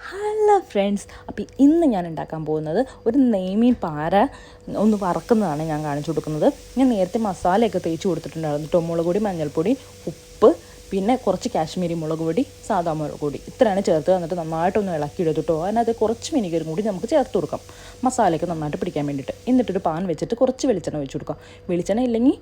Hello friends, അപ്പോൾ ഇന്ന് ഞാൻ ഉണ്ടാക്കാൻ പോകുന്നത് ഒരു നെയ്മീൻ പാര ഒന്ന് വറക്കുന്നതാണ് ഞാൻ കാണിച്ചു കൊടുക്കുന്നത്. ഞാൻ നേരത്തെ മസാലയൊക്കെ തേച്ച് കൊടുത്തിട്ടുണ്ടായിരുന്നു കേട്ടോ. മുളക് പൊടി, മഞ്ഞൾപ്പൊടി, ഉപ്പ്, പിന്നെ കുറച്ച് കാശ്മീരി മുളക് പൊടി, സാദാ മുളക് പൊടി ഇത്രയാണ് ചേർത്ത് തന്നിട്ട് നന്നായിട്ടൊന്ന് ഇളക്കിയെടുത്തിട്ടോ. അതിനകത്ത് കുറച്ച് വിനിഗറും കൂടി നമുക്ക് ചേർത്ത് കൊടുക്കാം, മസാലയൊക്കെ നന്നായിട്ട് പിടിക്കാൻ വേണ്ടിയിട്ട്. എന്നിട്ടൊരു പാൻ വെച്ചിട്ട് കുറച്ച് വെളിച്ചെണ്ണ ഒഴിച്ച് കൊടുക്കാം. വെളിച്ചെണ്ണ ഇല്ലെങ്കിൽ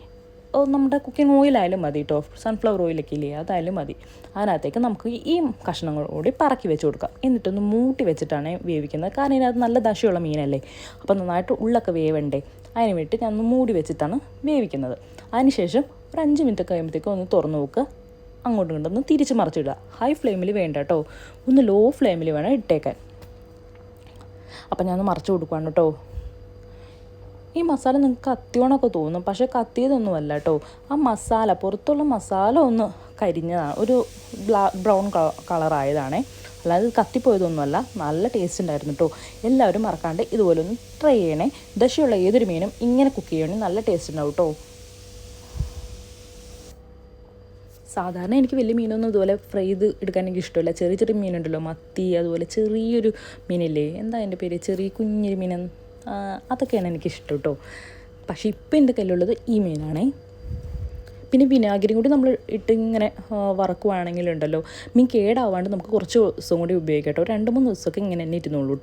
നമ്മുടെ കുക്കിംഗ് ഓയിലായാലും മതി കേട്ടോ, സൺഫ്ലവർ ഓയിലൊക്കെ ഇല്ലേ, അതായാലും മതി. അതിനകത്തേക്ക് നമുക്ക് ഈ കഷ്ണങ്ങൾ കൂടി പറക്കി വെച്ച് കൊടുക്കാം. എന്നിട്ടൊന്ന് മൂട്ടി വെച്ചിട്ടാണ് വേവിക്കുന്നത്, കാരണം ഇതിനകത്ത് നല്ല ദശയുള്ള മീനല്ലേ, അപ്പോൾ നന്നായിട്ട് ഉള്ളൊക്കെ വേവണ്ടേ. അതിന് വേണ്ടിയിട്ട് ഞാൻ ഒന്ന് മൂടി വെച്ചിട്ടാണ് വേവിക്കുന്നത്. അതിനുശേഷം ഒരു 5 മിനിറ്റ് കഴിയുമ്പോഴത്തേക്കും ഒന്ന് തുറന്ന് നോക്കുക, അങ്ങോട്ടും ഇങ്ങോട്ടൊന്ന് തിരിച്ച് മറിച്ചിടുക. ഹൈ ഫ്ലെയിമിൽ വേണ്ട കേട്ടോ, ഒന്ന് ലോ ഫ്ലെയിമിൽ വേണം ഇട്ടേക്കാൻ. അപ്പം ഞാനൊന്ന് മറിച്ച് കൊടുക്കുകയാണ് കേട്ടോ. ഈ മസാല നിങ്ങൾക്ക് കത്തിയോണൊക്കെ തോന്നും, പക്ഷേ കത്തിയതൊന്നുമല്ല കേട്ടോ. ആ മസാല, പുറത്തുള്ള മസാല ഒന്ന് കരിഞ്ഞതാണ്, ഒരു ബ്രൗൺ കളറായതാണേ, അല്ലാതെ കത്തിപ്പോയതൊന്നുമല്ല. നല്ല ടേസ്റ്റ് ഉണ്ടായിരുന്നു കേട്ടോ. എല്ലാവരും മറക്കാണ്ട് ഇതുപോലെ ഒന്ന് ട്രൈ ചെയ്യണേ. ദശയുള്ള ഏതൊരു മീനും ഇങ്ങനെ കുക്ക് ചെയ്യണമെങ്കിൽ നല്ല ടേസ്റ്റ് ഉണ്ടാവും കേട്ടോ. സാധാരണ എനിക്ക് വലിയ മീനൊന്നും ഇതുപോലെ ഫ്രൈ ചെയ്ത് എടുക്കാൻ എനിക്ക് ഇഷ്ടമില്ല. ചെറിയ ചെറിയ മീനുണ്ടല്ലോ, മത്തി, അതുപോലെ ചെറിയൊരു മീനില്ലേ, എന്താ എൻ്റെ പേര്, ചെറിയ കുഞ്ഞൊരു മീൻ, അതൊക്കെയാണ് എനിക്കിഷ്ടം കേട്ടോ. പക്ഷേ ഇപ്പം എൻ്റെ കയ്യിലുള്ളത് ഈ മീനാണേ. പിന്നെ വിനാഗിരിയും കൂടി നമ്മൾ ഇട്ട് ഇങ്ങനെ വറക്കുവാണെങ്കിലുണ്ടല്ലോ, മീൻ കേടാവാണ്ട് നമുക്ക് കുറച്ച് ദിവസം കൂടി ഉപയോഗിക്കാം കേട്ടോ. 2-3 ദിവസമൊക്കെ ഇങ്ങനെ തന്നെ ഇരുന്നുള്ളൂ കേട്ടോ.